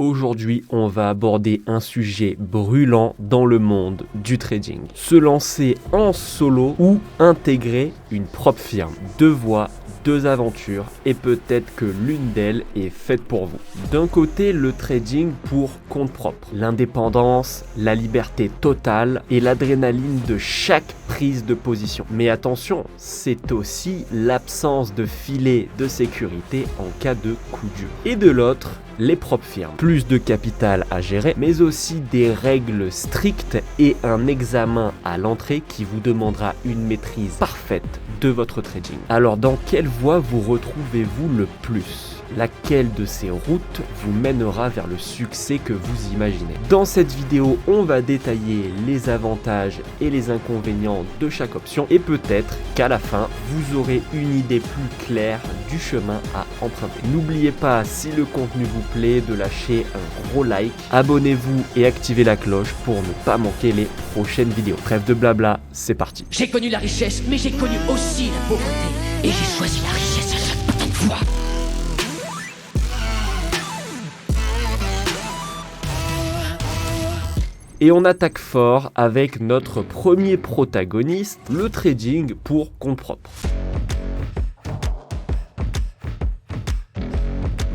Aujourd'hui, on va aborder un sujet brûlant dans le monde du trading. Se lancer en solo ou intégrer une propre firme. Deux voies, deux aventures et peut-être que l'une d'elles est faite pour vous. D'un côté, le trading pour compte propre. L'indépendance, la liberté totale et l'adrénaline de chaque prise de position. Mais attention, c'est aussi l'absence de filet de sécurité en cas de coup dur. Et de l'autre, les propres firmes. Plus de capital à gérer, mais aussi des règles strictes et un examen à l'entrée qui vous demandera une maîtrise parfaite de votre trading. Alors dans quelle voie vous retrouvez-vous le plus ? Laquelle de ces routes vous mènera vers le succès que vous imaginez? Dans cette vidéo, on va détailler les avantages et les inconvénients de chaque option et peut-être qu'à la fin, vous aurez une idée plus claire du chemin à emprunter. N'oubliez pas, si le contenu vous plaît, de lâcher un gros like, abonnez-vous et activez la cloche pour ne pas manquer les prochaines vidéos. Trêve de blabla, c'est parti. J'ai connu la richesse, mais j'ai connu aussi la pauvreté. Et j'ai choisi la richesse à chaque putain de fois. Et on attaque fort avec notre premier protagoniste, le trading pour compte propre.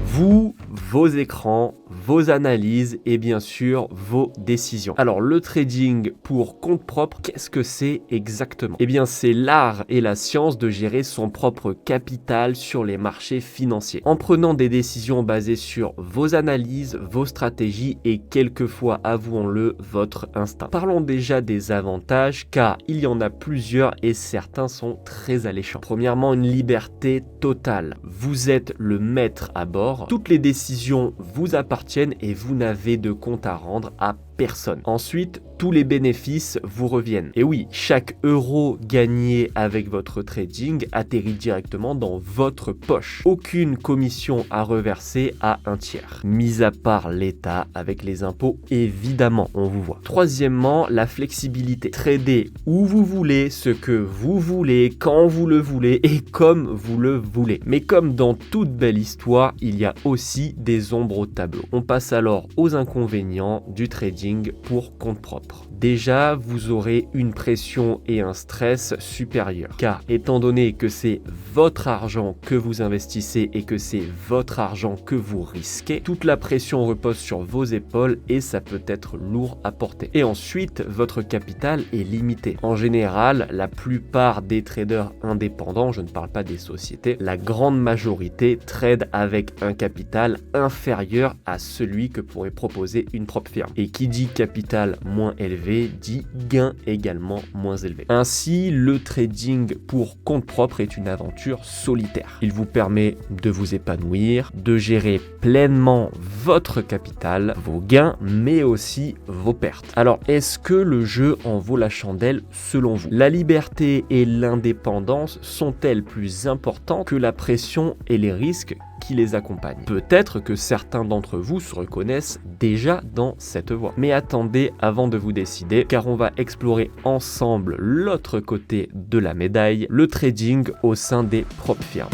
Vous, vos écrans, vos analyses et bien sûr vos décisions. Alors le trading pour compte propre, qu'est-ce que c'est exactement? Eh bien c'est l'art et la science de gérer son propre capital sur les marchés financiers, en prenant des décisions basées sur vos analyses, vos stratégies et quelquefois, avouons-le, votre instinct. Parlons déjà des avantages car il y en a plusieurs et certains sont très alléchants. Premièrement, une liberté totale. Vous êtes le maître à bord, toutes les décisions vous appartiennent et vous n'avez de compte à rendre à personne. Ensuite, tous les bénéfices vous reviennent. Et oui, chaque euro gagné avec votre trading atterrit directement dans votre poche. Aucune commission à reverser à un tiers. Mis à part l'État avec les impôts, évidemment, on vous voit. Troisièmement, la flexibilité. Trader où vous voulez, ce que vous voulez, quand vous le voulez et comme vous le voulez. Mais comme dans toute belle histoire, il y a aussi des ombres au tableau. On passe alors aux inconvénients du trading pour compte propre. Déjà, vous aurez une pression et un stress supérieurs. Car étant donné que c'est votre argent que vous investissez et que c'est votre argent que vous risquez, toute la pression repose sur vos épaules et ça peut être lourd à porter. Et ensuite, votre capital est limité. En général, la plupart des traders indépendants, je ne parle pas des sociétés, la grande majorité trade avec un capital inférieur à celui que pourrait proposer une propre firme. Et qui dit capital moins élevé dit gain également moins élevé. Ainsi, le trading pour compte propre est une aventure solitaire. Il vous permet de vous épanouir, de gérer pleinement votre capital, vos gains, mais aussi vos pertes. Alors, est-ce que le jeu en vaut la chandelle selon vous? La liberté et l'indépendance sont-elles plus importantes que la pression et les risques qui les accompagnent? Peut-être que certains d'entre vous se reconnaissent déjà dans cette voie. Mais attendez avant de vous décider, car on va explorer ensemble l'autre côté de la médaille, le trading au sein des propres firmes.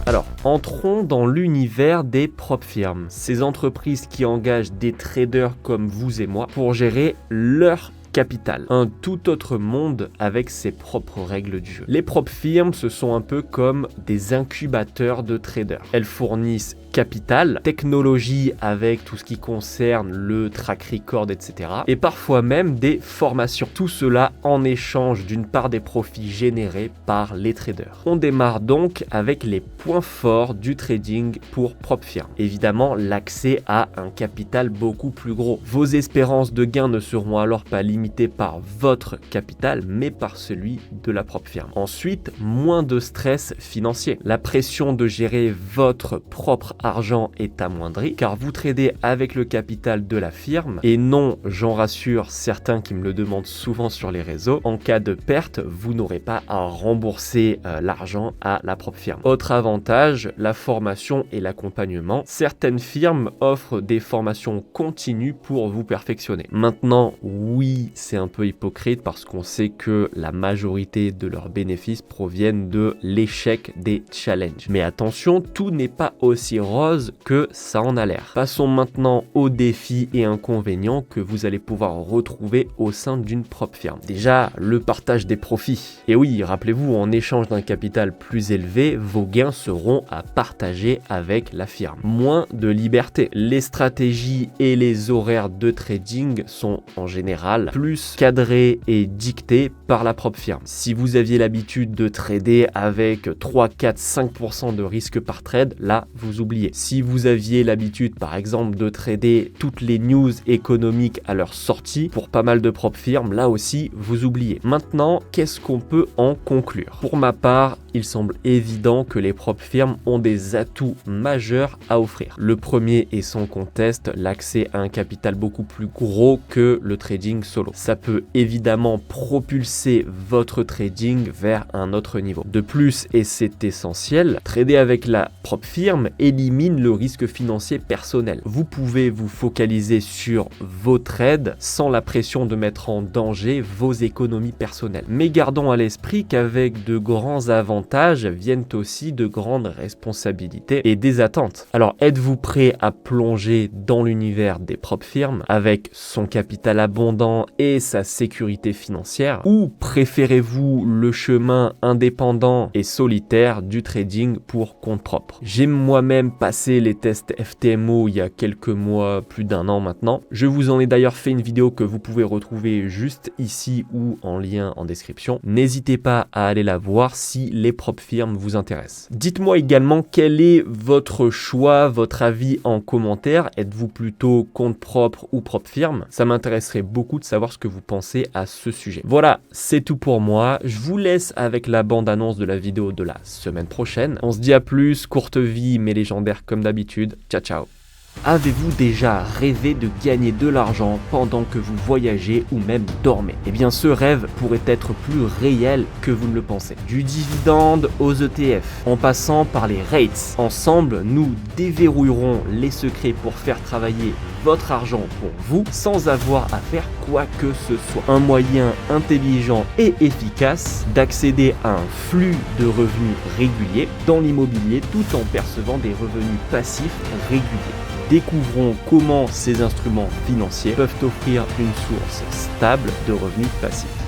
Alors, entrons dans l'univers des propres firmes, ces entreprises qui engagent des traders comme vous et moi pour gérer leur capital. Un tout autre monde avec ses propres règles du jeu. Les propres firmes, ce sont un peu comme des incubateurs de traders. Elles fournissent capital, technologie avec tout ce qui concerne le track record, etc. Et parfois même des formations. Tout cela en échange d'une part des profits générés par les traders. On démarre donc avec les points forts du trading pour propre firme. Évidemment, l'accès à un capital beaucoup plus gros. Vos espérances de gain ne seront alors pas limitées par votre capital, mais par celui de la propre firme. Ensuite, moins de stress financier. La pression de gérer votre propre argent est amoindri car vous tradez avec le capital de la firme et non, j'en rassure certains qui me le demandent souvent sur les réseaux, en cas de perte, vous n'aurez pas à rembourser l'argent à la propre firme. Autre avantage, la formation et l'accompagnement. Certaines firmes offrent des formations continues pour vous perfectionner. Maintenant, oui, c'est un peu hypocrite parce qu'on sait que la majorité de leurs bénéfices proviennent de l'échec des challenges. Mais attention, tout n'est pas aussi rose que ça en a l'air. Passons maintenant aux défis et inconvénients que vous allez pouvoir retrouver au sein d'une propre firme. Déjà, le partage des profits. Et oui, rappelez-vous, en échange d'un capital plus élevé, vos gains seront à partager avec la firme. Moins de liberté. Les stratégies et les horaires de trading sont en général plus cadrés et dictés par la propre firme. Si vous aviez l'habitude de trader avec 3, 4, 5% de risque par trade, là, vous oubliez. Si vous aviez l'habitude, par exemple, de trader toutes les news économiques à leur sortie, pour pas mal de propres firmes, là aussi, vous oubliez. Maintenant, qu'est-ce qu'on peut en conclure? Pour ma part, il semble évident que les propres firmes ont des atouts majeurs à offrir. Le premier est sans conteste l'accès à un capital beaucoup plus gros que le trading solo. Ça peut évidemment propulser votre trading vers un autre niveau. De plus, et c'est essentiel, trader avec la propre firme élimine le risque financier personnel. Vous pouvez vous focaliser sur vos trades sans la pression de mettre en danger vos économies personnelles. Mais gardons à l'esprit qu'avec de grands avantages viennent aussi de grandes responsabilités et des attentes. Alors, êtes-vous prêt à plonger dans l'univers des propres firmes avec son capital abondant et sa sécurité financière, ou préférez-vous le chemin indépendant et solitaire du trading pour compte propre? J'ai moi-même passé les tests FTMO il y a quelques mois, plus d'un an maintenant. Je vous en ai d'ailleurs fait une vidéo que vous pouvez retrouver juste ici ou en lien en description. N'hésitez pas à aller la voir si les propres firmes vous intéressent. Dites-moi également quel est votre choix, votre avis en commentaire. Êtes-vous plutôt compte propre ou propre firme? Ça m'intéresserait beaucoup de savoir ce que vous pensez à ce sujet. Voilà, c'est tout pour moi. Je vous laisse avec la bande-annonce de la vidéo de la semaine prochaine. On se dit à plus, courte vie mais légendaire comme d'habitude. Ciao ciao. Avez-vous déjà rêvé de gagner de l'argent pendant que vous voyagez ou même dormez? Eh bien, ce rêve pourrait être plus réel que vous ne le pensez. Du dividende aux ETF, en passant par les rates. Ensemble, nous déverrouillerons les secrets pour faire travailler votre argent pour vous sans avoir à faire quoi que ce soit. Un moyen intelligent et efficace d'accéder à un flux de revenus réguliers dans l'immobilier tout en percevant des revenus passifs réguliers. Découvrons comment ces instruments financiers peuvent offrir une source stable de revenus passifs.